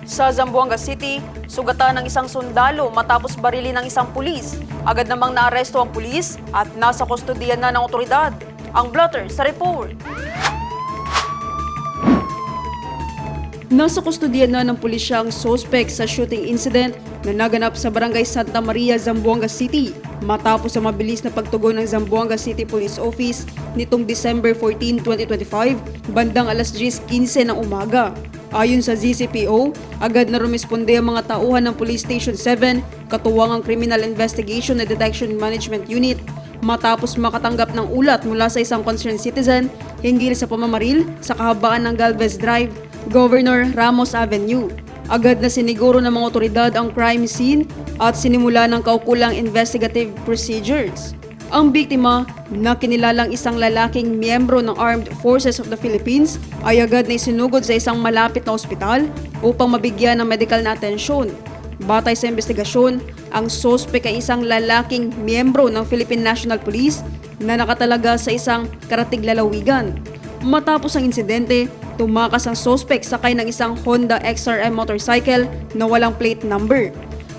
Sa Zamboanga City, sugatan ng isang sundalo matapos barilin ng isang pulis. Agad namang naaresto ang pulis at nasa kustodiyan na ng otoridad. Ang blotter sa report. Nasa kustodiyan na ng pulisya ang suspect sa shooting incident na naganap sa Barangay Santa Maria, Zamboanga City matapos ang mabilis na pagtugon ng Zamboanga City Police Office nitong December 14, 2025, bandang alas 10:15 ng umaga. Ayon sa ZCPO, agad na rumisponde ang mga tauhan ng Police Station 7, katuwang ang Criminal Investigation and Detection Management Unit, matapos makatanggap ng ulat mula sa isang concerned citizen hinggil sa pamamaril sa kahabaan ng Galvez Drive, Governor Ramos Avenue. Agad na siniguro ng mga otoridad ang crime scene at sinimula ng kaukulang investigative procedures. Ang biktima, na kinilalang isang lalaking miyembro ng Armed Forces of the Philippines, ay agad na isinugod sa isang malapit na ospital upang mabigyan ng medical na atensyon. Batay sa investigasyon, ang suspect ay isang lalaking miyembro ng Philippine National Police na nakatalaga sa isang karatig lalawigan. Matapos ang insidente, tumakas ang suspect sakay ng isang Honda XRM motorcycle na walang plate number.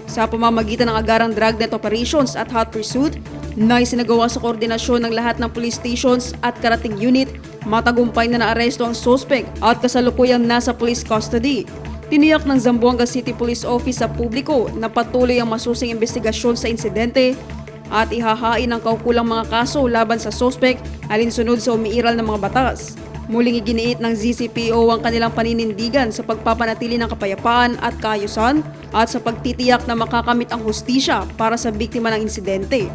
Sa pamamagitan ng agarang dragnet operations at hot pursuit na isinagawa sa koordinasyon ng lahat ng police stations at karatig unit, matagumpay na naaresto ang suspect at kasalukuyang nasa police custody. Tiniyak ng Zamboanga City Police Office sa publiko na patuloy ang masusing investigasyon sa insidente at ihahain ang kaukulang mga kaso laban sa suspect alinsunod sa umiiral ng mga batas. Muling iginiit ng ZCPO ang kanilang paninindigan sa pagpapanatili ng kapayapaan at kaayusan at sa pagtitiyak na makakamit ang hustisya para sa biktima ng insidente.